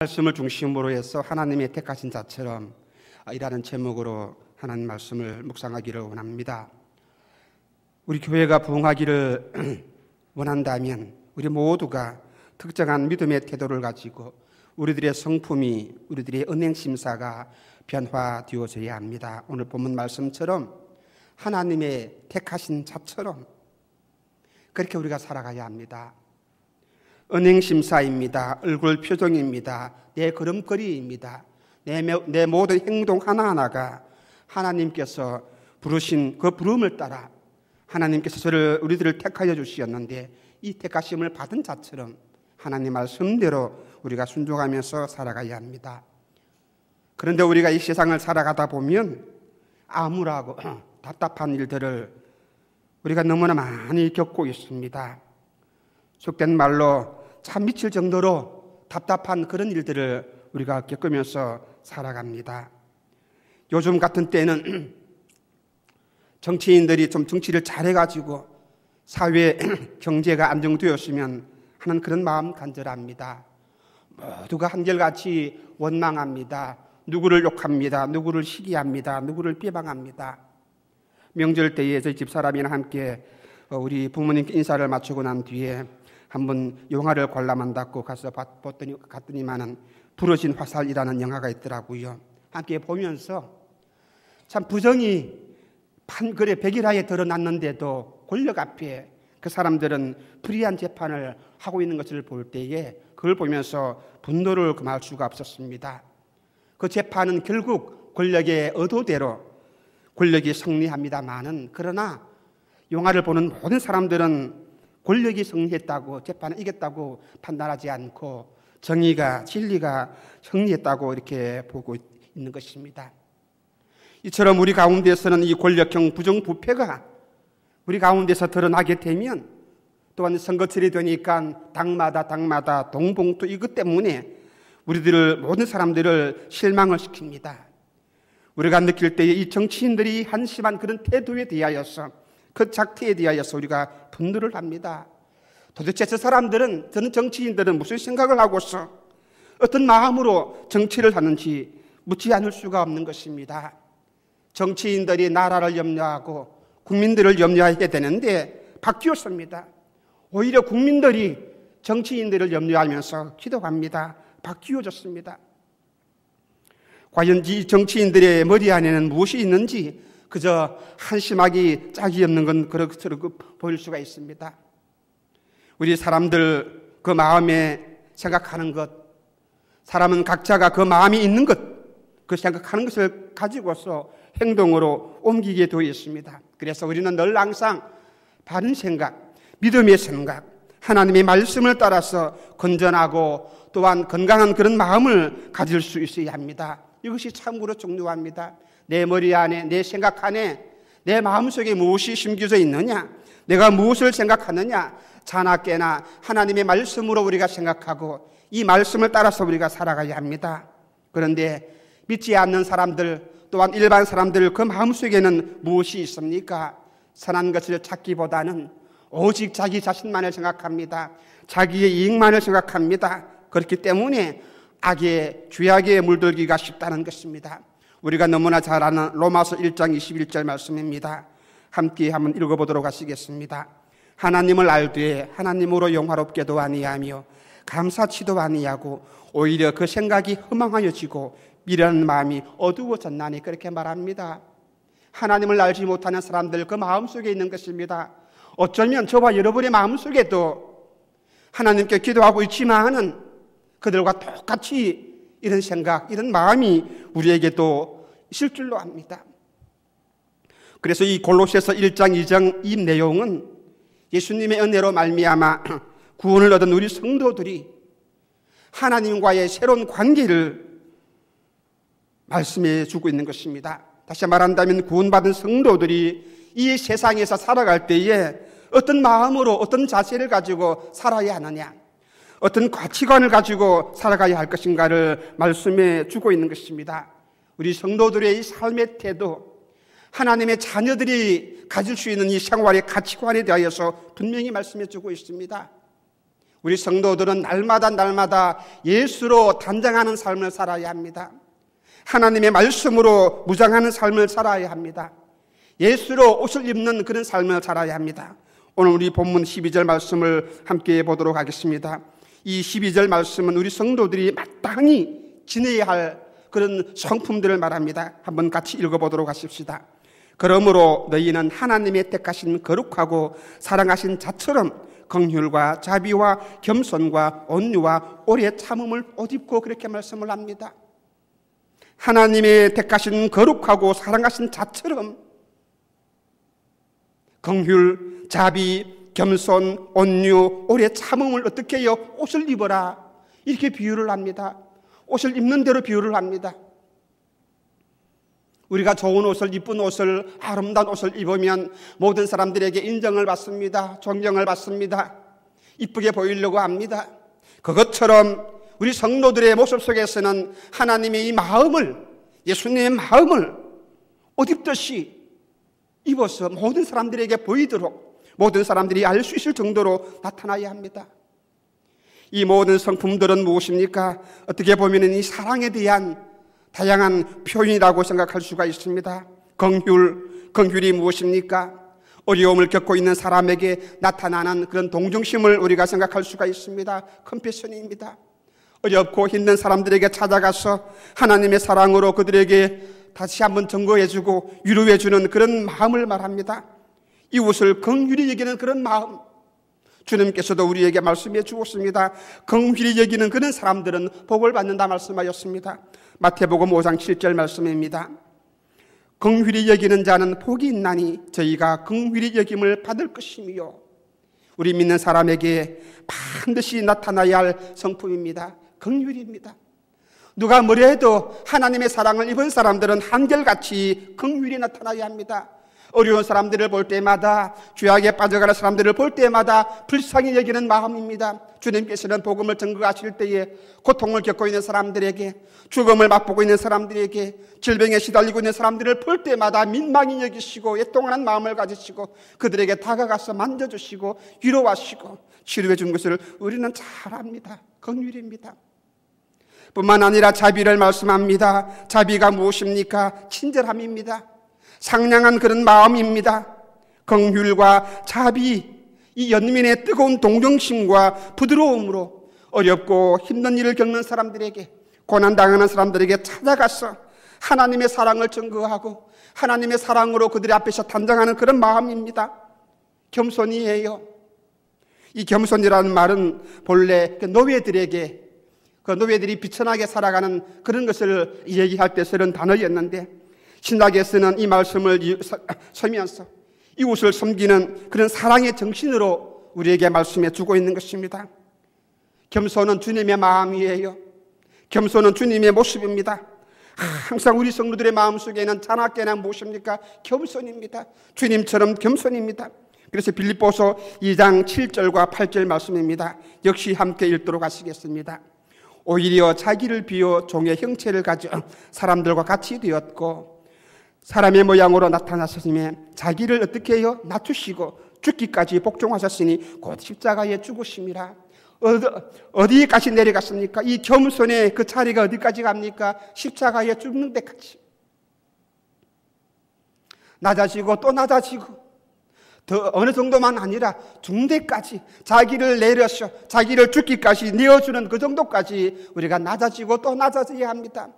말씀을 중심으로 해서 하나님의 택하신 자처럼 이라는 제목으로 하나님 말씀을 묵상하기를 원합니다. 우리 교회가 부흥하기를 원한다면 우리 모두가 특정한 믿음의 태도를 가지고 우리들의 성품이, 우리들의 은행 심사가 변화되어져야 합니다. 오늘 본문 말씀처럼 하나님의 택하신 자처럼 그렇게 우리가 살아가야 합니다. 은행 심사입니다. 얼굴 표정입니다. 내 걸음걸이입니다. 내 모든 행동 하나하나가 하나님께서 부르신 그 부름을 따라 하나님께서 우리들을 택하여 주셨는데 이 택하심을 받은 자처럼 하나님 말씀대로 우리가 순종하면서 살아가야 합니다. 그런데 우리가 이 세상을 살아가다 보면 암울하고 답답한 일들을 우리가 너무나 많이 겪고 있습니다. 속된 말로 참 미칠 정도로 답답한 그런 일들을 우리가 겪으면서 살아갑니다. 요즘 같은 때는 정치인들이 좀 정치를 잘해가지고 사회 경제가 안정되었으면 하는 그런 마음 간절합니다. 모두가 한결같이 원망합니다. 누구를 욕합니다. 누구를 시기합니다. 누구를 비방합니다. 명절 때에 저희 집사람이랑 함께 우리 부모님께 인사를 마치고 난 뒤에 한번 영화를 관람한다고 가서 갔더니만은 부러진 화살이라는 영화가 있더라고요. 함께 보면서 참 부정이 판결의 백일하에 드러났는데도 권력 앞에 그 사람들은 불의한 재판을 하고 있는 것을 볼 때에 그걸 보면서 분노를 금할 수가 없었습니다. 그 재판은 결국 권력의 의도대로 권력이 승리합니다마는 그러나 영화를 보는 모든 사람들은 권력이 승리했다고 재판을 이겼다고 판단하지 않고 정의가 진리가 승리했다고 이렇게 보고 있는 것입니다. 이처럼 우리 가운데서는 이 권력형 부정부패가 우리 가운데서 드러나게 되면 또한 선거철이 되니까 당마다 동봉투 이것 때문에 우리들을 모든 사람들을 실망을 시킵니다. 우리가 느낄 때에 이 정치인들이 한심한 그런 태도에 대하여서 그 작태에 대하여서 우리가 분노를 합니다. 도대체 저는 정치인들은 무슨 생각을 하고서 어떤 마음으로 정치를 하는지 묻지 않을 수가 없는 것입니다. 정치인들이 나라를 염려하고 국민들을 염려해야 되는데 바뀌었습니다. 오히려 국민들이 정치인들을 염려하면서 기도합니다. 바뀌어졌습니다. 과연 이 정치인들의 머리 안에는 무엇이 있는지 그저 한심하기 짝이 없는 건 그렇게 보일 수가 있습니다. 우리 사람들 그 마음에 생각하는 것, 사람은 각자가 그 마음이 있는 것, 그 생각하는 것을 가지고서 행동으로 옮기게 되어 있습니다. 그래서 우리는 늘 항상 바른 생각, 믿음의 생각, 하나님의 말씀을 따라서 건전하고 또한 건강한 그런 마음을 가질 수 있어야 합니다. 이것이 참으로 중요합니다. 내 머리 안에, 내 생각 안에, 내 마음속에 무엇이 심겨져 있느냐, 내가 무엇을 생각하느냐, 자나깨나 하나님의 말씀으로 우리가 생각하고 이 말씀을 따라서 우리가 살아가야 합니다. 그런데 믿지 않는 사람들 또한 일반 사람들 그 마음속에는 무엇이 있습니까? 선한 것을 찾기보다는 오직 자기 자신만을 생각합니다. 자기의 이익만을 생각합니다. 그렇기 때문에 악의 죄악에 물들기가 쉽다는 것입니다. 우리가 너무나 잘 아는 로마서 1장 21절 말씀입니다. 함께 한번 읽어보도록 하시겠습니다. 하나님을 알되 하나님으로 영화롭게도 아니하며 감사치도 아니하고 오히려 그 생각이 허망하여지고 미련한 마음이 어두워졌나니 그렇게 말합니다. 하나님을 알지 못하는 사람들 그 마음속에 있는 것입니다. 어쩌면 저와 여러분의 마음속에도 하나님께 기도하고 있지만은 그들과 똑같이 이런 생각, 이런 마음이 우리에게도 있을 줄로 압니다. 그래서 이 골로새서 1장 2장 이 내용은 예수님의 은혜로 말미암아 구원을 얻은 우리 성도들이 하나님과의 새로운 관계를 말씀해 주고 있는 것입니다. 다시 말한다면 구원받은 성도들이 이 세상에서 살아갈 때에 어떤 마음으로 어떤 자세를 가지고 살아야 하느냐, 어떤 가치관을 가지고 살아가야 할 것인가를 말씀해 주고 있는 것입니다. 우리 성도들의 이 삶의 태도, 하나님의 자녀들이 가질 수 있는 이 생활의 가치관에 대하여서 분명히 말씀해 주고 있습니다. 우리 성도들은 날마다 예수로 단장하는 삶을 살아야 합니다. 하나님의 말씀으로 무장하는 삶을 살아야 합니다. 예수로 옷을 입는 그런 삶을 살아야 합니다. 오늘 우리 본문 12절 말씀을 함께 보도록 하겠습니다. 이 12절 말씀은 우리 성도들이 마땅히 지내야 할 그런 성품들을 말합니다. 한번 같이 읽어보도록 하십시다. 그러므로 너희는 하나님의 택하신 거룩하고 사랑하신 자처럼 긍휼과 자비와 겸손과 온유와 오래 참음을 옷 입고 그렇게 말씀을 합니다. 하나님의 택하신 거룩하고 사랑하신 자처럼 긍휼, 자비, 겸손, 온유, 오래 참음을 어떻게 해요? 옷을 입어라. 이렇게 비유를 합니다. 옷을 입는 대로 비유를 합니다. 우리가 좋은 옷을, 이쁜 옷을, 아름다운 옷을 입으면 모든 사람들에게 인정을 받습니다. 존경을 받습니다. 이쁘게 보이려고 합니다. 그것처럼 우리 성도들의 모습 속에서는 하나님의 이 마음을, 예수님의 마음을 옷 입듯이 입어서 모든 사람들에게 보이도록, 모든 사람들이 알 수 있을 정도로 나타나야 합니다. 이 모든 성품들은 무엇입니까? 어떻게 보면 이 사랑에 대한 다양한 표현이라고 생각할 수가 있습니다. 긍휼이 무엇입니까? 어려움을 겪고 있는 사람에게 나타나는 그런 동정심을 우리가 생각할 수가 있습니다. 컴패션입니다. 어렵고 힘든 사람들에게 찾아가서 하나님의 사랑으로 그들에게 다시 한번 증거해주고 위로해주는 그런 마음을 말합니다. 이웃을 긍휼히 여기는 그런 마음, 주님께서도 우리에게 말씀해 주었습니다. 긍휼히 여기는 그런 사람들은 복을 받는다 말씀하였습니다. 마태복음 5장 7절 말씀입니다. 긍휼히 여기는 자는 복이 있나니 저희가 긍휼히 여김을 받을 것이며, 우리 믿는 사람에게 반드시 나타나야 할 성품입니다. 긍휼입니다. 누가 뭐라 해도 하나님의 사랑을 입은 사람들은 한결같이 긍휼이 나타나야 합니다. 어려운 사람들을 볼 때마다, 죄악에 빠져가는 사람들을 볼 때마다 불쌍히 여기는 마음입니다. 주님께서는 복음을 증거하실 때에 고통을 겪고 있는 사람들에게, 죽음을 맛보고 있는 사람들에게, 질병에 시달리고 있는 사람들을 볼 때마다 민망히 여기시고 애통하는 마음을 가지시고 그들에게 다가가서 만져주시고 위로하시고 치료해 준 것을 우리는 잘 압니다. 긍휼입니다. 뿐만 아니라 자비를 말씀합니다. 자비가 무엇입니까? 친절함입니다. 상냥한 그런 마음입니다. 긍휼과 자비, 이 연민의 뜨거운 동정심과 부드러움으로 어렵고 힘든 일을 겪는 사람들에게, 고난당하는 사람들에게 찾아가서 하나님의 사랑을 증거하고 하나님의 사랑으로 그들의 앞에서 단장하는 그런 마음입니다. 겸손이에요. 이 겸손이라는 말은 본래 노예들에게, 그 노예들이 비천하게 살아가는 그런 것을 얘기할 때 쓰는 단어였는데, 신학에 쓰는 이 말씀을 서면서 이웃을 섬기는 그런 사랑의 정신으로 우리에게 말씀해 주고 있는 것입니다. 겸손은 주님의 마음이에요. 겸손은 주님의 모습입니다. 항상 우리 성도들의 마음속에는 자나깨나 무엇입니까? 겸손입니다. 주님처럼 겸손입니다. 그래서 빌립보서 2장 7절과 8절 말씀입니다. 역시 함께 읽도록 하시겠습니다. 오히려 자기를 비워 종의 형체를 가져 사람들과 같이 되었고 사람의 모양으로 나타나셨으며 자기를 어떻게 해요? 낮추시고 죽기까지 복종하셨으니 곧 십자가에 죽으심이라. 어디까지 내려갔습니까? 이 겸손의 그 자리가 어디까지 갑니까? 십자가에 죽는 데까지. 낮아지고 또 낮아지고, 더 어느 정도만 아니라 죽는 데까지 자기를 내려서 자기를 죽기까지 내어주는 그 정도까지 우리가 낮아지고 또 낮아져야 합니다.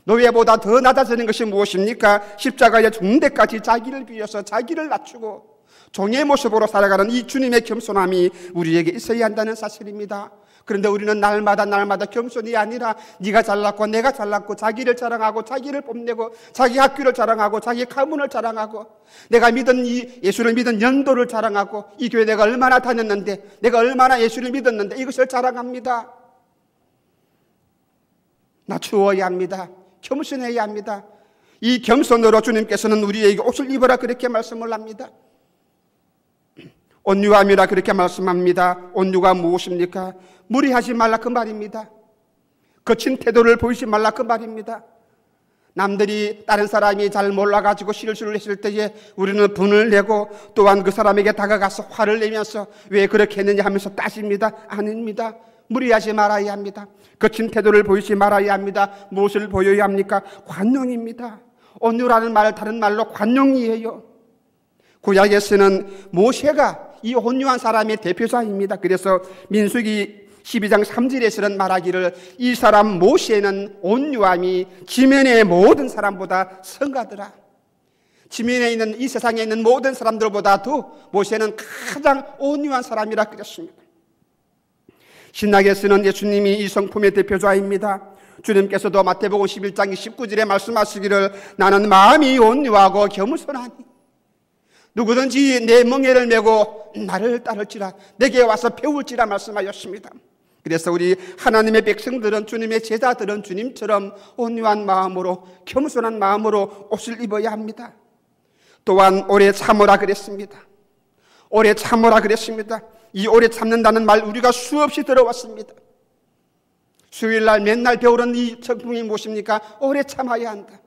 노예보다 더 낮아지는 것이 무엇입니까? 십자가에 죽는 데까지 자기를 비워서 자기를 낮추고 종의 모습으로 살아가는 이 주님의 겸손함이 우리에게 있어야 한다는 사실입니다. 그런데 우리는 날마다 겸손이 아니라 네가 잘났고 내가 잘났고 자기를 자랑하고 자기를 뽐내고 자기 학교를 자랑하고 자기 가문을 자랑하고 내가 믿은 이 예수를 믿은 연도를 자랑하고 이 교회 내가 얼마나 다녔는데 내가 얼마나 예수를 믿었는데 이것을 자랑합니다. 낮추어야 합니다. 겸손해야 합니다. 이 겸손으로 주님께서는 우리에게 옷을 입어라 그렇게 말씀을 합니다. 온유함이라 그렇게 말씀합니다. 온유가 무엇입니까? 무리하지 말라 그 말입니다. 거친 태도를 보이지 말라 그 말입니다. 남들이 다른 사람이 잘 몰라가지고 실수를 했을 때에 우리는 분을 내고 또한 그 사람에게 다가가서 화를 내면서 왜 그렇게 했느냐 하면서 따집니다. 아닙니다. 무리하지 말아야 합니다. 거친 태도를 보이지 말아야 합니다. 무엇을 보여야 합니까? 관용입니다. 온유라는 말 다른 말로 관용이에요. 구약에서는 모세가 이 온유한 사람의 대표자입니다. 그래서 민수기 12장 3절에서는 말하기를 이 사람 모세는 온유함이 지면의 모든 사람보다 성하더라. 지면에 있는 이 세상에 있는 모든 사람들보다도 모세는 가장 온유한 사람이라 그랬습니다. 신약에서는 예수님이 이 성품의 대표자입니다. 주님께서도 마태복음 11장 19절에 말씀하시기를 나는 마음이 온유하고 겸손하니 누구든지 내 멍에를 메고 나를 따를지라 내게 와서 배울지라 말씀하셨습니다. 그래서 우리 하나님의 백성들은 주님의 제자들은 주님처럼 온유한 마음으로 겸손한 마음으로 옷을 입어야 합니다. 또한 오래 참으라 그랬습니다. 오래 참으라 그랬습니다. 이 오래 참는다는 말 우리가 수없이 들어왔습니다. 수요일날 맨날 배우는 이 성품이 무엇입니까? 오래 참아야 한다.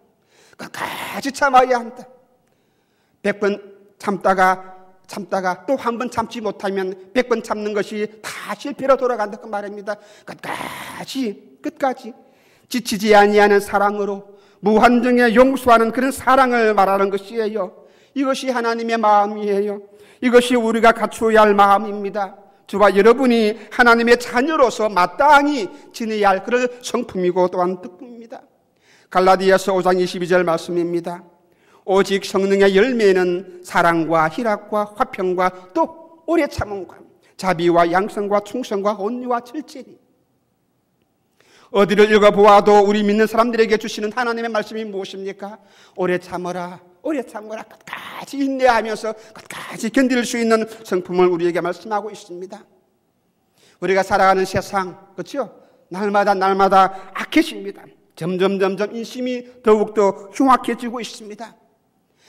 끝까지 참아야 한다. 100번 참다가 또 한 번 참지 못하면 100번 참는 것이 다 실패로 돌아간다 그 말입니다. 끝까지 지치지 아니하는 사랑으로 무한정에 용서하는 그런 사랑을 말하는 것이에요. 이것이 하나님의 마음이에요. 이것이 우리가 갖추어야 할 마음입니다. 저와 여러분이 하나님의 자녀로서 마땅히 지내야 할 그런 성품이고 또한 특품입니다. 갈라디아서 5장 22절 말씀입니다. 오직 성령의 열매는 사랑과 희락과 화평과 또 오래 참음과 자비와 양성과 충성과 온유와 절제니. 어디를 읽어보아도 우리 믿는 사람들에게 주시는 하나님의 말씀이 무엇입니까? 오래 참어라, 오래 참어라, 끝까지 인내하면서 끝까지 견딜 수 있는 성품을 우리에게 말씀하고 있습니다. 우리가 살아가는 세상, 그렇죠? 날마다 악해집니다. 점점 인심이 더욱더 흉악해지고 있습니다.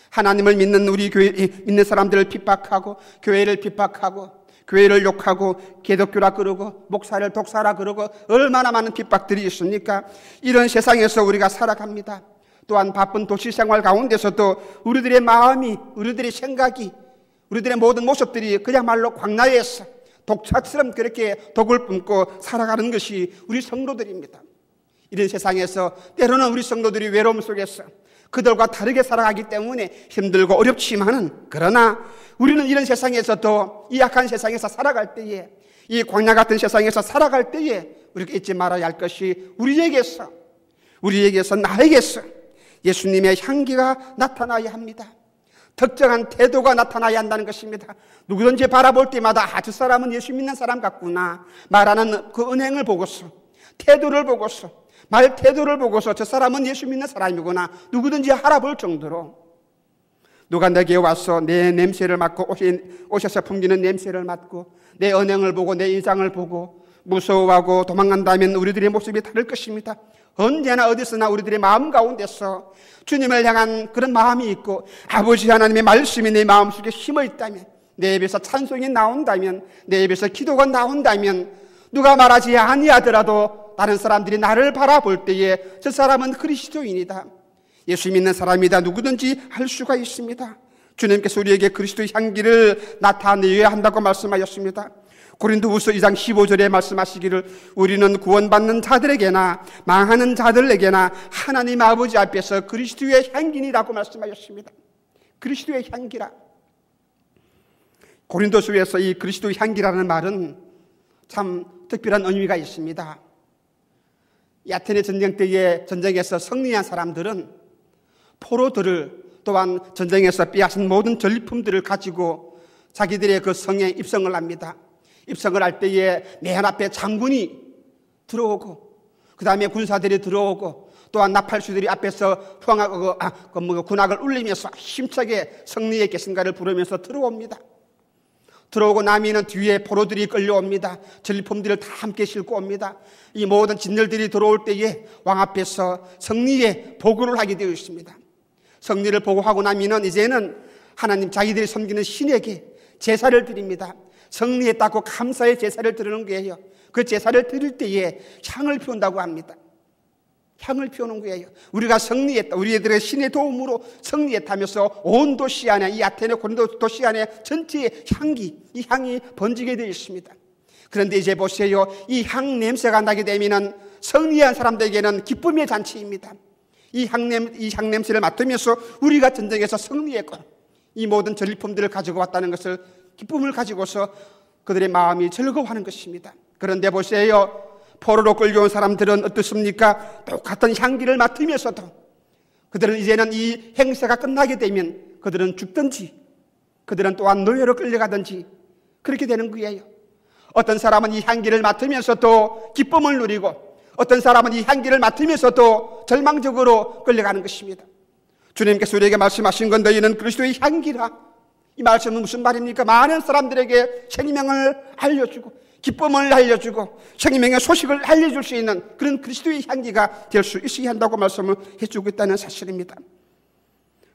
하나님을 믿는 우리 교회 믿는 사람들을 핍박하고 교회를 핍박하고 교회를 욕하고 기독교라 그러고 목사를 독사라 그러고 얼마나 많은 핍박들이 있습니까? 이런 세상에서 우리가 살아갑니다. 또한 바쁜 도시 생활 가운데서도 우리들의 마음이, 우리들의 생각이, 우리들의 모든 모습들이 그야말로 광야에서 독착처럼 그렇게 독을 뿜고 살아가는 것이 우리 성도들입니다. 이런 세상에서 때로는 우리 성도들이 외로움 속에서 그들과 다르게 살아가기 때문에 힘들고 어렵지만은 그러나 우리는 이런 세상에서도 이 악한 세상에서 살아갈 때에 이 광야 같은 세상에서 살아갈 때에 우리가 잊지 말아야 할 것이 우리에게서 나에게서 예수님의 향기가 나타나야 합니다. 특정한 태도가 나타나야 한다는 것입니다. 누구든지 바라볼 때마다 저 사람은 예수 믿는 사람 같구나 말하는 그 은행을 보고서 태도를 보고서 말 태도를 보고서 저 사람은 예수 믿는 사람이구나 누구든지 알아볼 정도로 누가 내게 와서 내 냄새를 맡고 옷에서 풍기는 냄새를 맡고 내 언행을 보고 내 인상을 보고 무서워하고 도망간다면 우리들의 모습이 다를 것입니다. 언제나 어디서나 우리들의 마음 가운데서 주님을 향한 그런 마음이 있고 아버지 하나님의 말씀이 내 마음속에 심어 있다면 내 입에서 찬송이 나온다면 내 입에서 기도가 나온다면 누가 말하지 아니하더라도 다른 사람들이 나를 바라볼 때에 저 사람은 그리스도인이다. 예수 믿는 사람이다. 누구든지 할 수가 있습니다. 주님께서 우리에게 그리스도의 향기를 나타내야 한다고 말씀하셨습니다. 고린도후서 2장 15절에 말씀하시기를 우리는 구원받는 자들에게나 망하는 자들에게나 하나님 아버지 앞에서 그리스도의 향기니라고 말씀하셨습니다. 그리스도의 향기라. 고린도서에서 이 그리스도의 향기라는 말은 참 특별한 의미가 있습니다. 이 아테네 전쟁 때에 전쟁에서 승리한 사람들은 포로들을 또한 전쟁에서 빼앗은 모든 전리품들을 가지고 자기들의 그 성에 입성을 합니다. 입성을 할 때에 맨 앞에 장군이 들어오고 그 다음에 군사들이 들어오고 또한 나팔수들이 앞에서 군악을 울리면서 힘차게 승리의 계승가를 부르면서 들어옵니다. 들어오고 나면은 뒤에 포로들이 끌려옵니다. 전리품들을 다 함께 싣고 옵니다. 이 모든 진열들이 들어올 때에 왕 앞에서 승리의 보고를 하게 되어 있습니다. 승리를 보고하고 나면은 이제는 하나님 자기들이 섬기는 신에게 제사를 드립니다. 승리했다고 감사의 제사를 드리는 거예요. 그 제사를 드릴 때에 향을 피운다고 합니다. 향을 피우는 거예요. 우리가 승리했다. 우리들의 신의 도움으로 승리했다면서 온 도시 안에, 이 아테네 고린도 도시 안에 전체의 향기, 이 향이 번지게 되어 있습니다. 그런데 이제 보세요. 이 향 냄새가 나게 되면은 승리한 사람들에게는 기쁨의 잔치입니다. 이 향 냄새를 맡으면서 우리가 전쟁에서 승리했고 이 모든 전리품들을 가지고 왔다는 것을 기쁨을 가지고서 그들의 마음이 즐거워하는 것입니다. 그런데 보세요. 포로로 끌려온 사람들은 어떻습니까? 똑같은 향기를 맡으면서도 그들은 이제는 이 행세가 끝나게 되면 그들은 죽든지 그들은 또한 노예로 끌려가든지 그렇게 되는 거예요. 어떤 사람은 이 향기를 맡으면서도 기쁨을 누리고 어떤 사람은 이 향기를 맡으면서도 절망적으로 끌려가는 것입니다. 주님께서 우리에게 말씀하신 건 너희는 그리스도의 향기라. 이 말씀은 무슨 말입니까? 많은 사람들에게 생명을 알려주고 기쁨을 알려주고 생명의 소식을 알려줄 수 있는 그런 그리스도의 향기가 될 수 있어야 한다고 말씀을 해주고 있다는 사실입니다.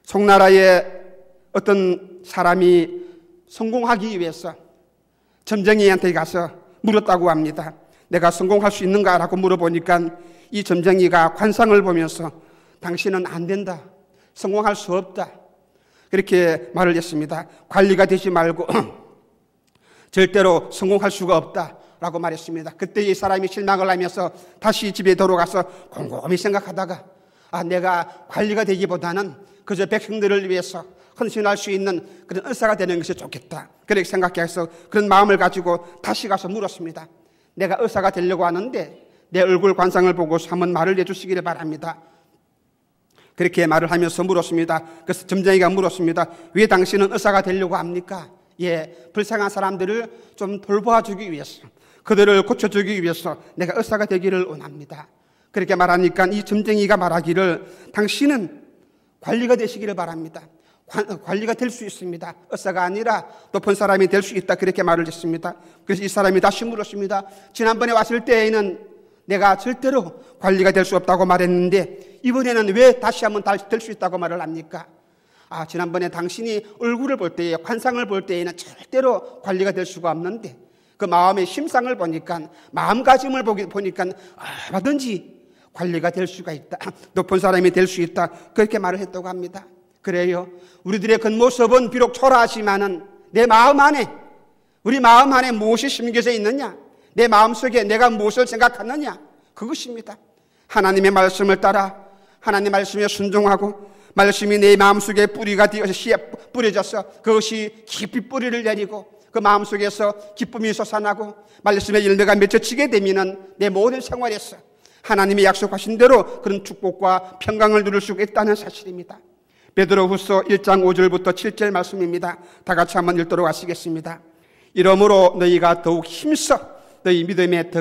송나라의 어떤 사람이 성공하기 위해서 점쟁이한테 가서 물었다고 합니다. 내가 성공할 수 있는가? 라고 물어보니까 이 점쟁이가 관상을 보면서 당신은 안 된다. 성공할 수 없다. 그렇게 말을 했습니다. 관리가 되지 말고 절대로 성공할 수가 없다 라고 말했습니다. 그때 이 사람이 실망을 하면서 다시 집에 돌아가서 곰곰이 생각하다가 내가 관리가 되기보다는 그저 백성들을 위해서 헌신할 수 있는 그런 의사가 되는 것이 좋겠다. 그렇게 생각해서 그런 마음을 가지고 다시 가서 물었습니다. 내가 의사가 되려고 하는데 내 얼굴 관상을 보고서 한번 말을 해주시기를 바랍니다. 그렇게 말을 하면서 물었습니다. 그래서 점쟁이가 물었습니다. 왜 당신은 의사가 되려고 합니까? 불쌍한 사람들을 좀 돌봐주기 위해서, 그들을 고쳐주기 위해서 내가 의사가 되기를 원합니다. 그렇게 말하니까 이 점쟁이가 말하기를 당신은 관리가 되시기를 바랍니다. 관리가 될 수 있습니다. 의사가 아니라 높은 사람이 될 수 있다. 그렇게 말을 했습니다. 그래서 이 사람이 다시 물었습니다. 지난번에 왔을 때에는 내가 절대로 관리가 될 수 없다고 말했는데 이번에는 왜 다시 한번 될 수 있다고 말을 합니까? 지난번에 당신이 얼굴을 볼 때에, 관상을 볼 때에는 절대로 관리가 될 수가 없는데 그 마음의 심상을 보니까, 마음가짐을 보니까 얼마든지 관리가 될 수가 있다. 높은 사람이 될 수 있다. 그렇게 말을 했다고 합니다. 그래요. 우리들의 겉모습은 비록 초라하지만은 내 마음 안에, 우리 마음 안에 무엇이 심겨져 있느냐, 내 마음속에 내가 무엇을 생각하느냐, 그것입니다. 하나님의 말씀을 따라 하나님의 말씀에 순종하고 말씀이 내 마음속에 뿌리가 되어서 씨에 뿌려져서 그것이 깊이 뿌리를 내리고 그 마음속에서 기쁨이 솟아나고 말씀의 열매가 맺혀지게 되면 내 모든 생활에서 하나님이 약속하신 대로 그런 축복과 평강을 누릴 수 있다는 사실입니다. 베드로후서 1장 5절부터 7절 말씀입니다. 다 같이 한번 읽도록 하시겠습니다. 이러므로 너희가 더욱 힘써 너희 믿음의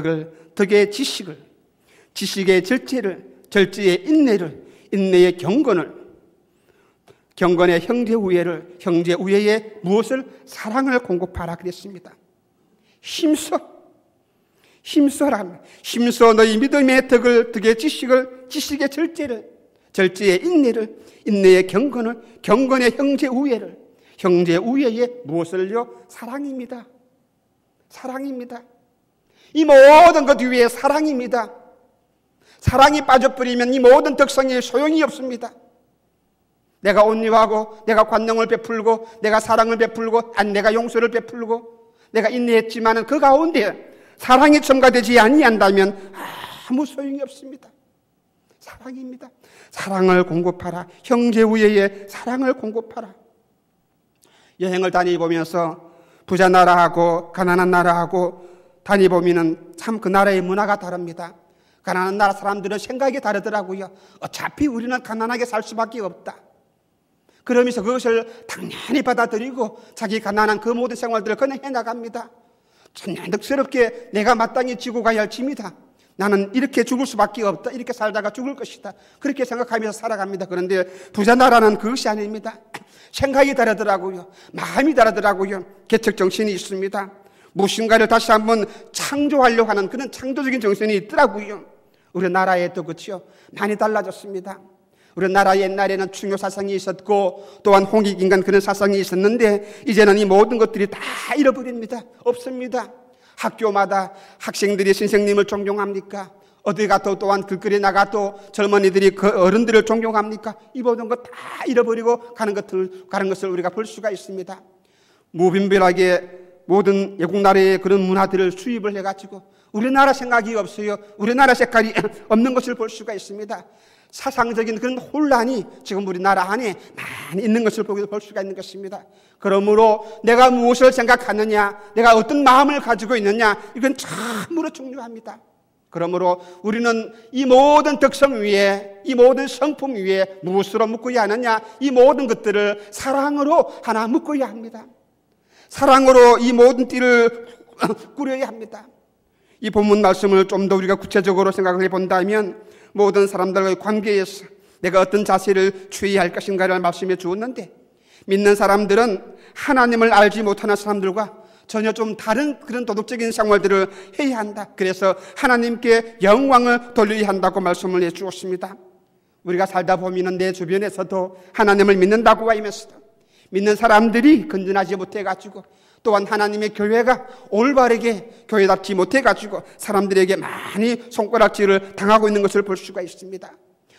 덕의 지식을, 지식의 절제를, 절제의 인내를, 인내의 경건의 형제 우애를, 형제 우애의 무엇을? 사랑을 공급하라 그랬습니다. 힘써라. 힘써 너희 믿음의 덕의 지식을, 지식의 절제를, 절제의 인내를, 인내의 경건을, 경건의 형제 우애를, 형제 우애의 무엇을요? 사랑입니다. 사랑입니다. 이 모든 것 위에 사랑입니다. 사랑이 빠져버리면 이 모든 덕성에 소용이 없습니다. 내가 온유하고 내가 관용을 베풀고 내가 사랑을 베풀고 내가 용서를 베풀고 내가 인내했지만 그 가운데 사랑이 첨가되지 아니한다면 아무 소용이 없습니다. 사랑입니다. 사랑을 공급하라. 형제 우애의 사랑을 공급하라. 여행을 다니보면서 부자 나라하고 가난한 나라하고 다니보면 참 그 나라의 문화가 다릅니다. 가난한 나라 사람들은 생각이 다르더라고요. 어차피 우리는 가난하게 살 수밖에 없다. 그러면서 그것을 당연히 받아들이고 자기 가난한 그 모든 생활들을 그냥 해나갑니다. 천연덕스럽게 내가 마땅히 지고 가야 할 짐이다. 나는 이렇게 죽을 수밖에 없다. 이렇게 살다가 죽을 것이다. 그렇게 생각하면서 살아갑니다. 그런데 부자 나라는 그것이 아닙니다. 생각이 다르더라고요. 마음이 다르더라고요. 개척정신이 있습니다. 무엇인가를 다시 한번 창조하려고 하는 그런 창조적인 정신이 있더라고요. 우리나라에도 그렇죠. 많이 달라졌습니다. 우리나라 옛날에는 충효 사상이 있었고 또한 홍익인간 그런 사상이 있었는데 이제는 이 모든 것들이 다 잃어버립니다. 없습니다. 학교마다 학생들이 선생님을 존경합니까? 어디 가도 또한 길거리에 나가도 젊은이들이 그 어른들을 존경합니까? 이 모든 것 다 잃어버리고 가는 것을 우리가 볼 수가 있습니다. 무분별하게 모든 외국 나라의 그런 문화들을 수입을 해가지고 우리나라 생각이 없어요. 우리나라 색깔이 없는 것을 볼 수가 있습니다. 사상적인 그런 혼란이 지금 우리나라 안에 많이 있는 것을 볼 수가 있는 것입니다. 그러므로 내가 무엇을 생각하느냐, 내가 어떤 마음을 가지고 있느냐, 이건 참으로 중요합니다. 그러므로 우리는 이 모든 덕성 위에, 이 모든 성품 위에 무엇으로 묶어야 하느냐, 이 모든 것들을 사랑으로 하나 묶어야 합니다. 사랑으로 이 모든 띠를 꾸려야 합니다. 이 본문 말씀을 좀 더 우리가 구체적으로 생각을 해본다면 모든 사람들과의 관계에서 내가 어떤 자세를 취해야 할 것인가를 말씀해 주었는데, 믿는 사람들은 하나님을 알지 못하는 사람들과 전혀 좀 다른 그런 도덕적인 생활들을 해야 한다. 그래서 하나님께 영광을 돌려야 한다고 말씀을 해 주었습니다. 우리가 살다 보면 내 주변에서도 하나님을 믿는다고 하면서도 믿는 사람들이 건전하지 못해가지고, 또한 하나님의 교회가 올바르게 교회답지 못해가지고 사람들에게 많이 손가락질을 당하고 있는 것을 볼 수가 있습니다.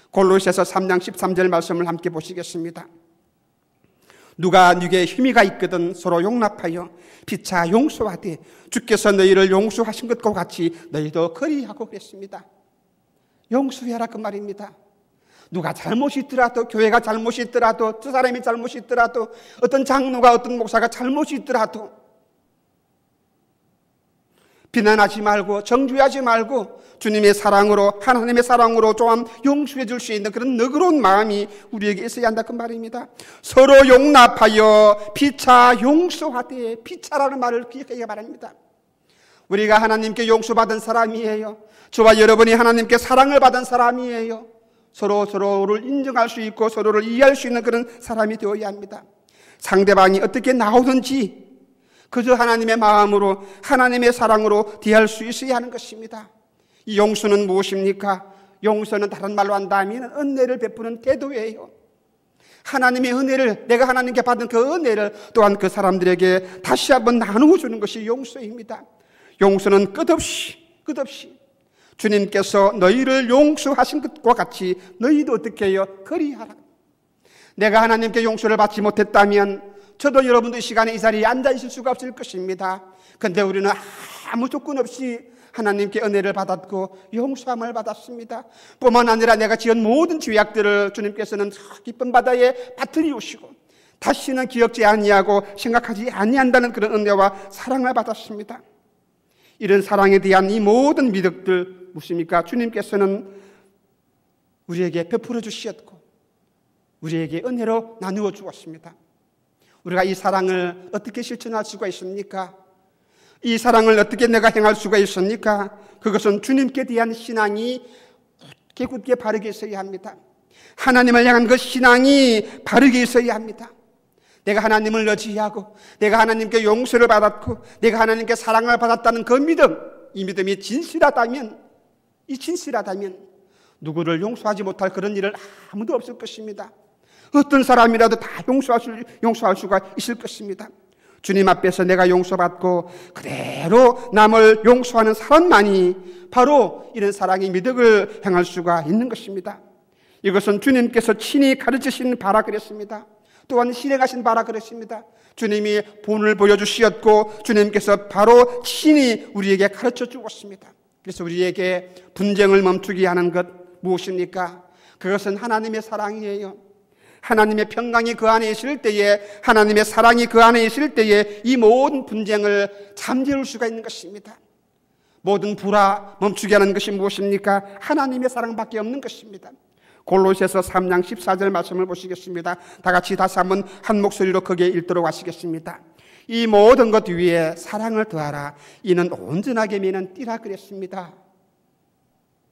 골로새서 3장 13절 말씀을 함께 보시겠습니다. 누가 네게 힘이가 있거든 서로 용납하여 피차 용서하되 주께서 너희를 용서하신 것과 같이 너희도 그리하고 그랬습니다. 용서해라 그 말입니다. 누가 잘못이 있더라도, 교회가 잘못이 있더라도, 저 사람이 잘못이 있더라도, 어떤 장로가 어떤 목사가 잘못이 있더라도 비난하지 말고 정죄하지 말고 주님의 사랑으로, 하나님의 사랑으로 좀 용서해 줄 수 있는 그런 너그러운 마음이 우리에게 있어야 한다 그 말입니다. 서로 용납하여 피차 용서하되, 피차라는 말을 기억하기 바랍니다. 우리가 하나님께 용서받은 사람이에요. 저와 여러분이 하나님께 사랑을 받은 사람이에요. 서로를 인정할 수 있고 서로를 이해할 수 있는 그런 사람이 되어야 합니다. 상대방이 어떻게 나오든지 그저 하나님의 마음으로, 하나님의 사랑으로 대할 수 있어야 하는 것입니다. 이 용서는 무엇입니까? 용서는 다른 말로 한다면 은혜를 베푸는 태도예요. 하나님의 은혜를, 내가 하나님께 받은 그 은혜를 또한 그 사람들에게 다시 한번 나누어 주는 것이 용서입니다. 용서는 끝없이 주님께서 너희를 용서하신 것과 같이 너희도 어떻게 해요? 그리하라. 내가 하나님께 용서를 받지 못했다면 저도 여러분도 이 시간에 이 자리에 앉아 있을 수가 없을 것입니다. 그런데 우리는 아무 조건 없이 하나님께 은혜를 받았고 용서함을 받았습니다. 뿐만 아니라 내가 지은 모든 죄악들을 주님께서는 깊은 바다에 빠뜨리우시고 다시는 기억지 아니하고 생각하지 아니한다는 그런 은혜와 사랑을 받았습니다. 이런 사랑에 대한 이 모든 미덕들 무엇입니까? 주님께서는 우리에게 베풀어 주셨고 우리에게 은혜로 나누어 주었습니다. 우리가 이 사랑을 어떻게 실천할 수가 있습니까? 이 사랑을 어떻게 내가 행할 수가 있습니까? 그것은 주님께 대한 신앙이 굳게 바르게 있어야 합니다. 하나님을 향한 그 신앙이 바르게 있어야 합니다. 내가 하나님을 의지하고 내가 하나님께 용서를 받았고 내가 하나님께 사랑을 받았다는 그 믿음, 이 믿음이 진실하다면 누구를 용서하지 못할 그런 일은 아무도 없을 것입니다. 어떤 사람이라도 다 용서할 수가 있을 것입니다. 주님 앞에서 내가 용서받고 그대로 남을 용서하는 사람만이 바로 이런 사랑의 미덕을 행할 수가 있는 것입니다. 이것은 주님께서 친히 가르치신 바라 그랬습니다. 또한 실행하신 바라 그랬습니다. 주님이 본을 보여주셨고 주님께서 바로 친히 우리에게 가르쳐 주었습니다. 그래서 우리에게 분쟁을 멈추게 하는 것 무엇입니까? 그것은 하나님의 사랑이에요. 하나님의 평강이 그 안에 있을 때에, 하나님의 사랑이 그 안에 있을 때에 이 모든 분쟁을 잠재울 수가 있는 것입니다. 모든 불화 멈추게 하는 것이 무엇입니까? 하나님의 사랑밖에 없는 것입니다. 골로새서 3장 14절 말씀을 보시겠습니다. 다 같이 다시 한번 한 목소리로 크게 읽도록 하시겠습니다. 이 모든 것 위에 사랑을 더하라. 이는 온전하게 매는 띠라 그랬습니다.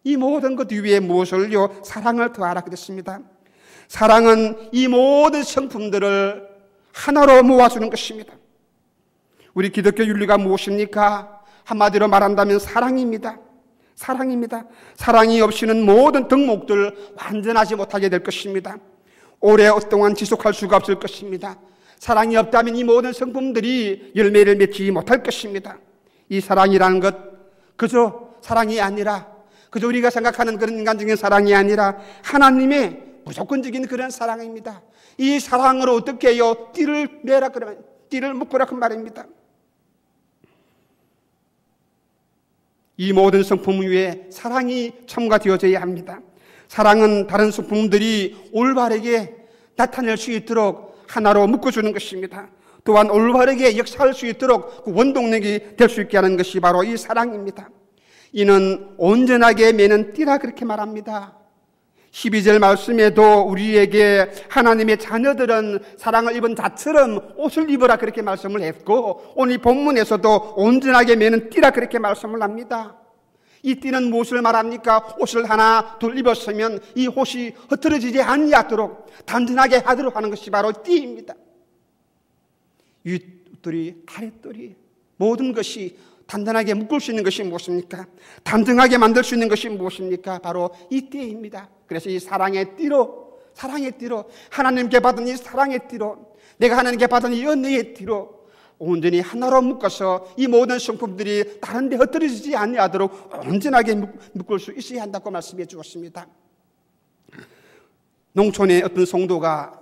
이 모든 것 위에 무엇을요? 사랑을 더하라 그랬습니다. 사랑은 이 모든 성품들을 하나로 모아주는 것입니다. 우리 기독교 윤리가 무엇입니까? 한마디로 말한다면 사랑입니다. 사랑이 없이는 모든 덕목들 완전하지 못하게 될 것입니다. 오랫동안 지속할 수가 없을 것입니다. 사랑이 없다면 이 모든 성품들이 열매를 맺지 못할 것입니다. 이 사랑이라는 것 그저 사랑이 아니라 그저 우리가 생각하는 그런 인간적인 사랑이 아니라 하나님의 무조건적인 그런 사랑입니다. 이 사랑으로 어떻게 해요? 띠를 내라 그러면 띠를 묶으라 그 말입니다. 이 모든 성품 위에 사랑이 첨가되어져야 합니다. 사랑은 다른 성품들이 올바르게 나타낼 수 있도록 하나로 묶어주는 것입니다. 또한 올바르게 역사할 수 있도록 그 원동력이 될 수 있게 하는 것이 바로 이 사랑입니다. 이는 온전하게 매는 띠라 그렇게 말합니다. 12절 말씀에도 우리에게 하나님의 자녀들은 사랑을 입은 자처럼 옷을 입어라 그렇게 말씀을 했고, 오늘 본문에서도 온전하게 매는 띠라 그렇게 말씀을 합니다. 이 띠는 무엇을 말합니까? 옷을 하나 둘 입었으면 이 옷이 흐트러지지 아니하도록 단단하게 하도록 하는 것이 바로 띠입니다. 윗돌이 아랫돌이 모든 것이 단단하게 묶을 수 있는 것이 무엇입니까? 단단하게 만들 수 있는 것이 무엇입니까? 바로 이 띠입니다. 그래서 이 사랑의 띠로 하나님께 받은 이 사랑의 띠로, 내가 하나님께 받은 이 은혜의 띠로 온전히 하나로 묶어서 이 모든 성품들이 다른 데 흩어지지 아니하도록 온전하게 묶을 수 있어야 한다고 말씀해 주었습니다. 농촌의 어떤 성도가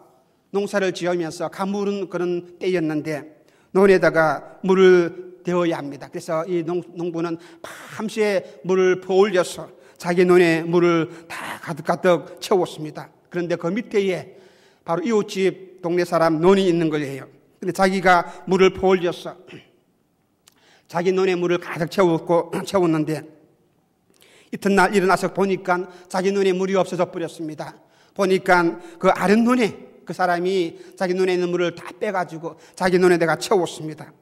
농사를 지으면서 가물은 그런 때였는데 논에다가 물을 데워야 합니다. 그래서 이 농부는 밤새 물을 퍼올려서 자기 논에 물을 다 가득가득 채웠습니다. 그런데 그 밑에 바로 이웃집 동네 사람 논이 있는 거예요. 근데 자기가 물을 퍼올려서 자기 논에 물을 가득 채웠는데 이튿날 일어나서 보니까 자기 논에 물이 없어져 버렸습니다. 보니까 그 아랫논에 그 사람이 자기 논에 있는 물을 다 빼가지고 자기 논에다가 채웠습니다.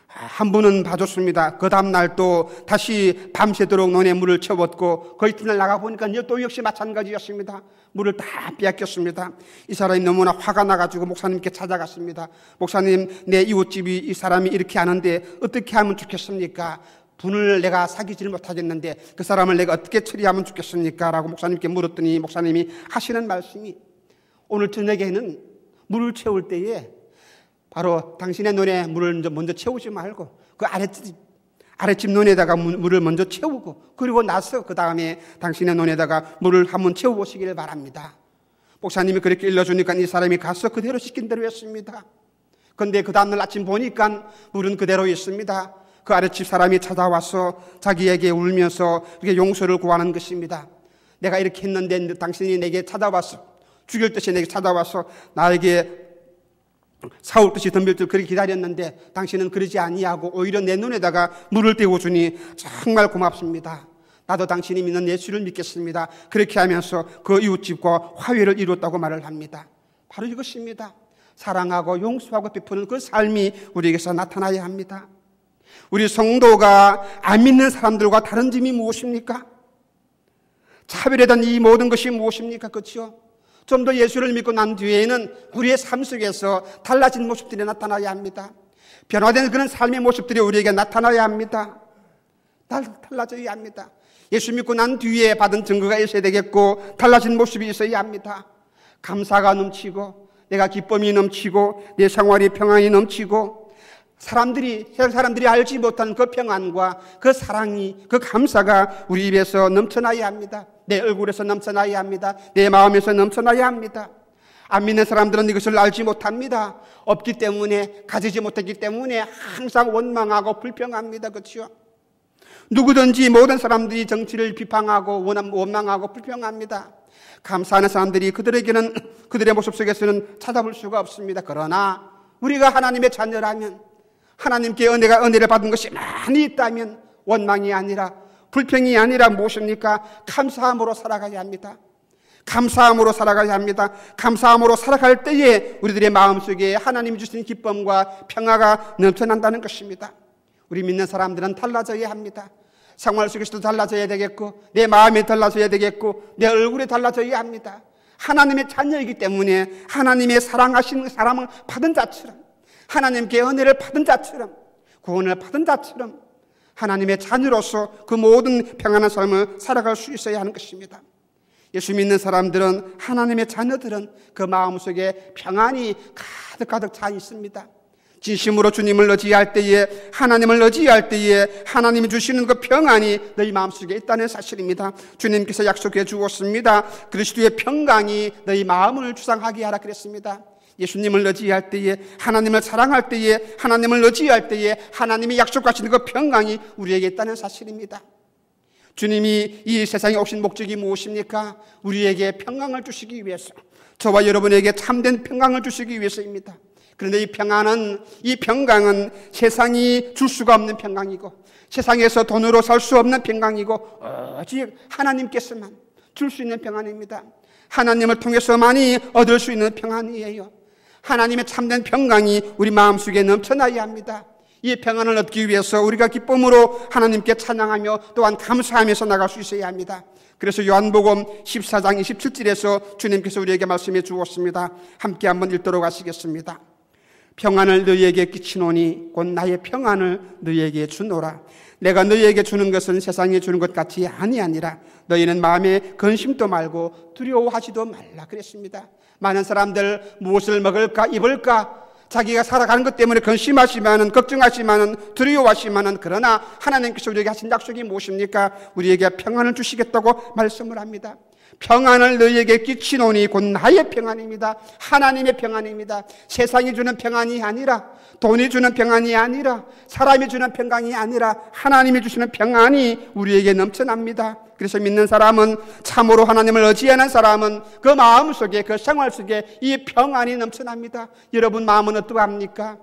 한 분은 봐줬습니다. 그 다음날 또 다시 밤새도록 논에 물을 채웠고 그 이튿날 나가보니까 또 역시 마찬가지였습니다. 물을 다 빼앗겼습니다. 이 사람이 너무나 화가 나가지고 목사님께 찾아갔습니다. 목사님, 내 이웃집이 이 사람이 이렇게 하는데 어떻게 하면 좋겠습니까? 분을 내가 사귀지를 못하겠는데 그 사람을 내가 어떻게 처리하면 좋겠습니까? 라고 목사님께 물었더니 목사님이 하시는 말씀이, 오늘 저녁에는 물을 채울 때에 바로 당신의 논에 물을 먼저 채우지 말고 그 아랫집 논에다가 물을 먼저 채우고 그리고 나서 그 다음에 당신의 논에다가 물을 한번 채워보시기를 바랍니다. 목사님이 그렇게 일러주니까 이 사람이 가서 그대로 시킨 대로 했습니다. 그런데 그 다음날 아침 보니까 물은 그대로 있습니다. 그 아랫집 사람이 찾아와서 자기에게 울면서 이렇게 용서를 구하는 것입니다. 내가 이렇게 했는데 당신이 내게 찾아와서 죽일 듯이 내게 찾아와서 나에게 사울 듯이 덤빌 듯 그렇게 기다렸는데 당신은 그러지 아니하고 오히려 내 눈에다가 물을 떼어주니 정말 고맙습니다. 나도 당신이 믿는 예수를 믿겠습니다. 그렇게 하면서 그 이웃집과 화해를 이뤘다고 말을 합니다. 바로 이것입니다. 사랑하고 용서하고 베푸는 그 삶이 우리에게서 나타나야 합니다. 우리 성도가 안 믿는 사람들과 다른 점이 무엇입니까? 차별하던 이 모든 것이 무엇입니까? 그렇죠? 좀 더 예수를 믿고 난 뒤에는 우리의 삶 속에서 달라진 모습들이 나타나야 합니다. 변화된 그런 삶의 모습들이 우리에게 나타나야 합니다. 달라져야 합니다. 예수 믿고 난 뒤에 받은 증거가 있어야 되겠고 달라진 모습이 있어야 합니다. 감사가 넘치고 내가 기쁨이 넘치고 내 생활이 평안이 넘치고 세상 사람들이 알지 못한 그 평안과 그 사랑이, 그 감사가 우리 입에서 넘쳐나야 합니다. 내 얼굴에서 넘쳐나야 합니다. 내 마음에서 넘쳐나야 합니다. 안 믿는 사람들은 이것을 알지 못합니다. 없기 때문에, 가지지 못했기 때문에 항상 원망하고 불평합니다. 그렇죠? 누구든지 모든 사람들이 정치를 비판하고 원망하고 불평합니다. 감사하는 사람들이 그들에게는, 그들의 모습 속에서는 찾아볼 수가 없습니다. 그러나 우리가 하나님의 자녀라면, 하나님께 은혜를 받은 것이 많이 있다면 원망이 아니라, 불평이 아니라 무엇입니까? 감사함으로 살아가야 합니다. 감사함으로 살아가야 합니다. 감사함으로 살아갈 때에 우리들의 마음속에 하나님이 주신 기쁨과 평화가 넘쳐난다는 것입니다. 우리 믿는 사람들은 달라져야 합니다. 생활 속에서도 달라져야 되겠고, 내 마음이 달라져야 되겠고, 내 얼굴이 달라져야 합니다. 하나님의 자녀이기 때문에 하나님의 사랑하시는 사람을 받은 자처럼, 하나님께 은혜를 받은 자처럼, 구원을 받은 자처럼 하나님의 자녀로서 그 모든 평안한 삶을 살아갈 수 있어야 하는 것입니다. 예수 믿는 사람들은, 하나님의 자녀들은 그 마음속에 평안이 가득가득 차 있습니다. 진심으로 주님을 의지할 때에, 하나님을 의지할 때에 하나님이 주시는 그 평안이 너희 마음속에 있다는 사실입니다. 주님께서 약속해 주었습니다. 그리스도의 평강이 너희 마음을 주장하게 하라 그랬습니다. 예수님을 의지할 때에, 하나님을 사랑할 때에, 하나님을 의지할 때에 하나님이 약속하시는 그 평강이 우리에게 있다는 사실입니다. 주님이 이 세상에 오신 목적이 무엇입니까? 우리에게 평강을 주시기 위해서, 저와 여러분에게 참된 평강을 주시기 위해서입니다. 그런데 이 평강은 세상이 줄 수가 없는 평강이고, 세상에서 돈으로 살 수 없는 평강이고, 오직 하나님께서만 줄 수 있는 평안입니다. 하나님을 통해서만이 얻을 수 있는 평안이에요. 하나님의 참된 평강이 우리 마음속에 넘쳐나야 합니다. 이 평안을 얻기 위해서 우리가 기쁨으로 하나님께 찬양하며 또한 감사하면서 나갈 수 있어야 합니다. 그래서 요한복음 14장 27절에서 주님께서 우리에게 말씀해 주었습니다. 함께 한번 읽도록 하시겠습니다. 평안을 너희에게 끼치노니 곧 나의 평안을 너희에게 주노라. 내가 너희에게 주는 것은 세상에 주는 것 같이 아니하니라. 너희는 마음에 근심도 말고 두려워하지도 말라 그랬습니다. 많은 사람들 무엇을 먹을까 입을까 자기가 살아가는 것 때문에 근심하시면은, 걱정하시면은, 두려워하시면은, 그러나 하나님께서 우리에게 하신 약속이 무엇입니까? 우리에게 평안을 주시겠다고 말씀을 합니다. 평안을 너희에게 끼치노니 곧 나의 평안입니다. 하나님의 평안입니다. 세상이 주는 평안이 아니라, 돈이 주는 평안이 아니라, 사람이 주는 평강이 아니라 하나님이 주시는 평안이 우리에게 넘쳐납니다. 그래서 믿는 사람은, 참으로 하나님을 의지하는 사람은 그 마음 속에, 그 생활 속에 이 평안이 넘쳐납니다. 여러분 마음은 어떠합니까?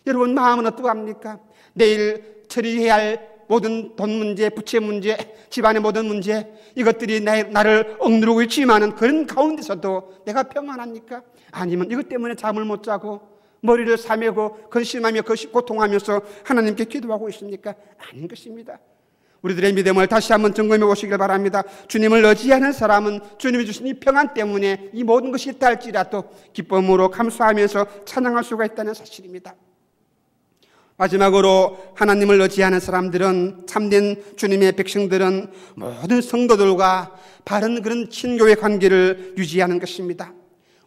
여러분 마음은 어떠합니까? 내일 처리해야 할 모든 돈 문제, 부채 문제, 집안의 모든 문제, 이것들이 나를 억누르고 있지만은 그런 가운데서도 내가 평안합니까? 아니면 이것 때문에 잠을 못 자고 머리를 싸매고 근심하며 고통하면서 하나님께 기도하고 있습니까? 아닌 것입니다. 우리들의 믿음을 다시 한번 점검해 보시길 바랍니다. 주님을 의지하는 사람은 주님이 주신 이 평안 때문에 이 모든 것이 있다 할지라도 기쁨으로 감사하면서 찬양할 수가 있다는 사실입니다. 마지막으로 하나님을 의지하는 사람들은, 참된 주님의 백성들은 모든 성도들과 바른 그런 친교의 관계를 유지하는 것입니다.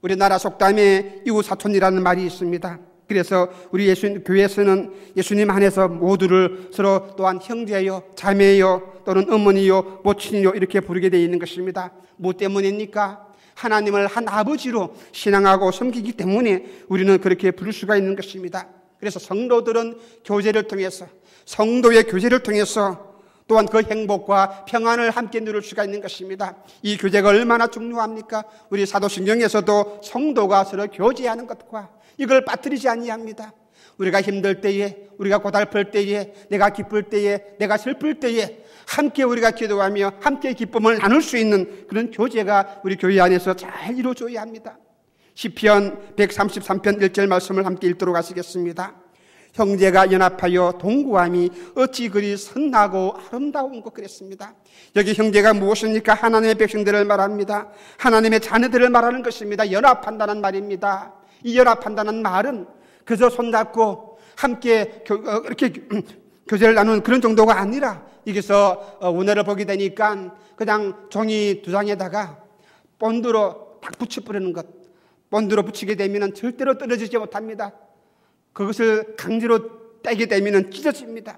우리나라 속담에 이웃사촌이라는 말이 있습니다. 그래서 우리 교회에서는 예수님 안에서 모두를 서로 또한 형제요, 자매요, 또는 어머니요, 모친이요 이렇게 부르게 되어 있는 것입니다. 뭐 때문입니까? 하나님을 한 아버지로 신앙하고 섬기기 때문에 우리는 그렇게 부를 수가 있는 것입니다. 그래서 성도들은 교제를 통해서, 성도의 교제를 통해서 또한 그 행복과 평안을 함께 누릴 수가 있는 것입니다. 이 교제가 얼마나 중요합니까? 우리 사도신경에서도 성도가 서로 교제하는 것과 이걸 빠뜨리지 아니합니다. 우리가 힘들 때에, 우리가 고달플 때에, 내가 기쁠 때에, 내가 슬플 때에 함께 우리가 기도하며 함께 기쁨을 나눌 수 있는 그런 교제가 우리 교회 안에서 잘 이루어져야 합니다. 시편 133편 1절 말씀을 함께 읽도록 하시겠습니다. 형제가 연합하여 동거함이 어찌 그리 선하고 아름다운 것 그랬습니다. 여기 형제가 무엇입니까? 하나님의 백성들을 말합니다. 하나님의 자녀들을 말하는 것입니다. 연합한다는 말입니다. 이 연합한다는 말은 그저 손잡고 함께 이렇게 교제를 나누는 그런 정도가 아니라, 여기서 원어를 보게 되니까 그냥 종이 두 장에다가 본드로 딱 붙여버리는 것, 본드로 붙이게 되면 절대로 떨어지지 못합니다. 그것을 강제로 떼게 되면 찢어집니다.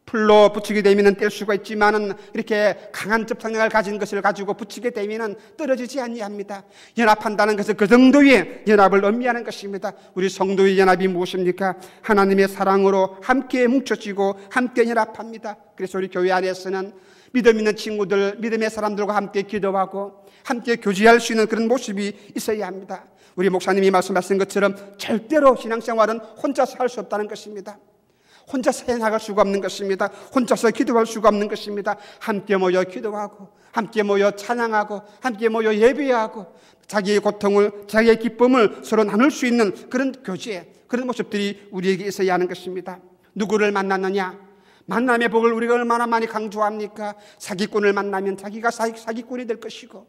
풀로 붙이게 되면 뗄 수가 있지만은 이렇게 강한 접착력을 가진 것을 가지고 붙이게 되면 떨어지지 아니합니다. 연합한다는 것은 그 정도의 연합을 의미하는 것입니다. 우리 성도의 연합이 무엇입니까? 하나님의 사랑으로 함께 뭉쳐지고 함께 연합합니다. 그래서 우리 교회 안에서는 믿음 있는 친구들, 믿음의 사람들과 함께 기도하고 함께 교제할 수 있는 그런 모습이 있어야 합니다. 우리 목사님이 말씀하신 것처럼 절대로 신앙생활은 혼자서 할 수 없다는 것입니다. 혼자서 해나갈 수가 없는 것입니다. 혼자서 기도할 수가 없는 것입니다. 함께 모여 기도하고, 함께 모여 찬양하고, 함께 모여 예배하고, 자기의 고통을, 자기의 기쁨을 서로 나눌 수 있는 그런 교제, 그런 모습들이 우리에게 있어야 하는 것입니다. 누구를 만났느냐? 만남의 복을 우리가 얼마나 많이 강조합니까? 사기꾼을 만나면 자기가 사기꾼이 될 것이고,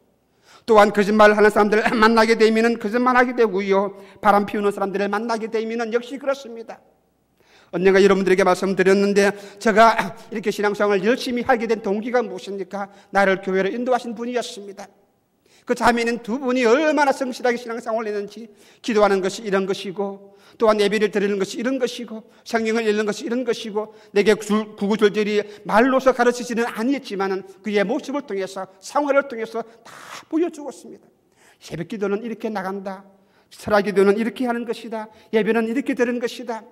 또한 거짓말을 하는 사람들을 만나게 되면 거짓말하게 되고요, 바람 피우는 사람들을 만나게 되면 역시 그렇습니다. 언젠가 여러분들에게 말씀드렸는데, 제가 이렇게 신앙생활을 열심히 하게 된 동기가 무엇입니까? 나를 교회로 인도하신 분이었습니다. 그 자매는 두 분이 얼마나 성실하게 신앙생활을 했는지, 기도하는 것이 이런 것이고, 또한 예배를 드리는 것이 이런 것이고, 성경을 읽는 것이 이런 것이고, 내게 구구절절히 말로서 가르치지는 아니었지만 그의 모습을 통해서, 생활을 통해서 다 보여주었습니다. 새벽기도는 이렇게 나간다, 설화기도는 이렇게 하는 것이다, 예배는 이렇게 드리는 것이다.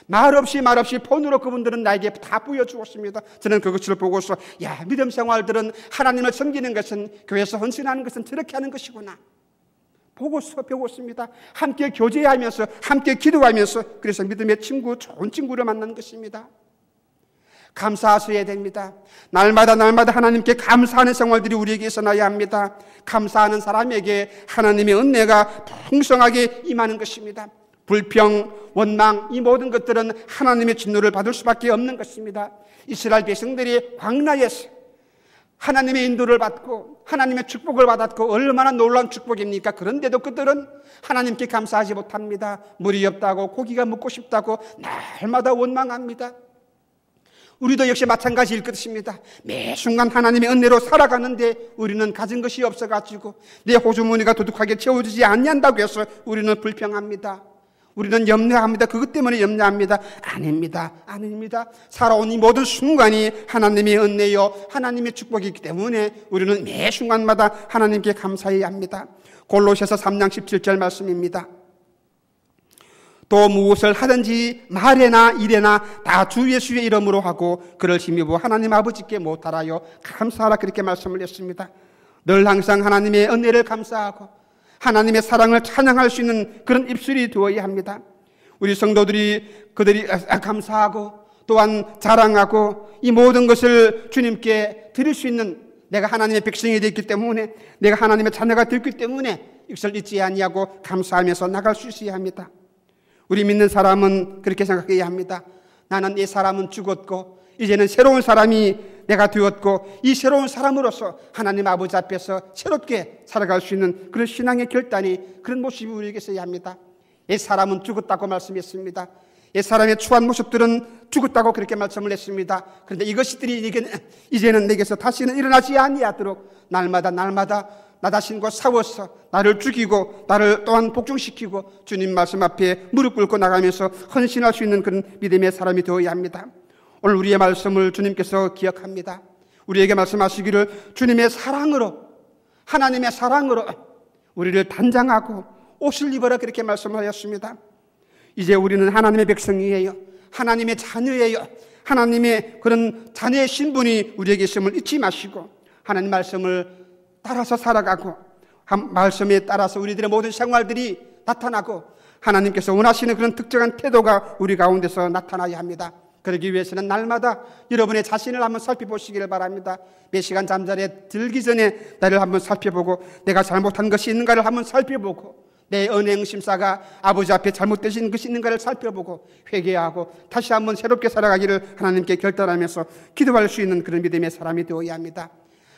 말없이 폰으로 그분들은 나에게 다 보여주었습니다. 저는 그것을 보고서 믿음 생활들은, 하나님을 섬기는 것은, 교회에서 헌신하는 것은 저렇게 하는 것이구나 보고서 배웠습니다. 함께 교제하면서, 함께 기도하면서, 그래서 믿음의 친구, 좋은 친구를 만난 것입니다. 감사하셔야 됩니다. 날마다 하나님께 감사하는 생활들이 우리에게 있어야 합니다. 감사하는 사람에게 하나님의 은혜가 풍성하게 임하는 것입니다. 불평, 원망, 이 모든 것들은 하나님의 진노를 받을 수밖에 없는 것입니다. 이스라엘 백성들이 광야에서 하나님의 인도를 받고 하나님의 축복을 받았고 얼마나 놀라운 축복입니까? 그런데도 그들은 하나님께 감사하지 못합니다. 물이 없다고, 고기가 먹고 싶다고 날마다 원망합니다. 우리도 역시 마찬가지일 것입니다. 매 순간 하나님의 은혜로 살아가는데 우리는 가진 것이 없어가지고 내 호주머니가 두둑하게 채워지지 않는다고 해서 우리는 불평합니다. 우리는 염려합니다. 그것 때문에 염려합니다. 아닙니다. 살아온 이 모든 순간이 하나님의 은혜요, 하나님의 축복이기 때문에 우리는 매 순간마다 하나님께 감사해야 합니다. 골로새서 3장 17절 말씀입니다. 또 무엇을 하든지 말에나 일에나 다 주 예수의 이름으로 하고 그를 힘입어 하나님 아버지께 못하라요 감사하라, 그렇게 말씀을 했습니다. 늘 항상 하나님의 은혜를 감사하고 하나님의 사랑을 찬양할 수 있는 그런 입술이 되어야 합니다. 우리 성도들이 그들이 감사하고 또한 자랑하고 이 모든 것을 주님께 드릴 수 있는, 내가 하나님의 백성이 되었기 때문에, 내가 하나님의 자녀가 되었기 때문에 이것을 잊지 아니하고 감사하면서 나갈 수 있어야 합니다. 우리 믿는 사람은 그렇게 생각해야 합니다. 나는 이 사람은 죽었고 이제는 새로운 사람이 내가 되었고 이 새로운 사람으로서 하나님 아버지 앞에서 새롭게 살아갈 수 있는 그런 신앙의 결단이, 그런 모습이 우리에게 있어야 합니다. 옛 사람은 죽었다고 말씀했습니다. 옛 사람의 추한 모습들은 죽었다고 그렇게 말씀을 했습니다. 그런데 이것들이 이제는 내게서 다시는 일어나지 아니하도록 날마다 나 자신과 싸워서 나를 죽이고 나를 또한 복종시키고 주님 말씀 앞에 무릎 꿇고 나가면서 헌신할 수 있는 그런 믿음의 사람이 되어야 합니다. 오늘 우리의 말씀을 주님께서 기억합니다. 우리에게 말씀하시기를 주님의 사랑으로, 하나님의 사랑으로 우리를 단장하고 옷을 입어라, 그렇게 말씀하셨습니다. 이제 우리는 하나님의 백성이에요. 하나님의 자녀예요. 하나님의 그런 자녀의 신분이 우리에게 있음을 잊지 마시고 하나님 말씀을 따라서 살아가고 말씀에 따라서 우리들의 모든 생활들이 나타나고 하나님께서 원하시는 그런 특정한 태도가 우리 가운데서 나타나야 합니다. 그러기 위해서는 날마다 여러분의 자신을 한번 살펴보시기를 바랍니다. 몇 시간 잠자리에 들기 전에 나를 한번 살펴보고 내가 잘못한 것이 있는가를 한번 살펴보고 내 언행 심사가 아버지 앞에 잘못되신 것이 있는가를 살펴보고 회개하고 다시 한번 새롭게 살아가기를 하나님께 결단하면서 기도할 수 있는 그런 믿음의 사람이 되어야 합니다.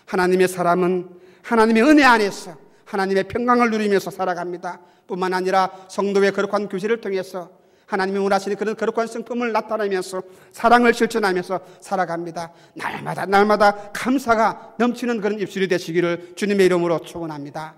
하나님의 사람은 하나님의 은혜 안에서 하나님의 평강을 누리면서 살아갑니다. 뿐만 아니라 성도의 거룩한 교제를 통해서 하나님이 원하시는 그런 거룩한 성품을 나타내면서 사랑을 실천하면서 살아갑니다. 날마다 감사가 넘치는 그런 입술이 되시기를 주님의 이름으로 축원합니다.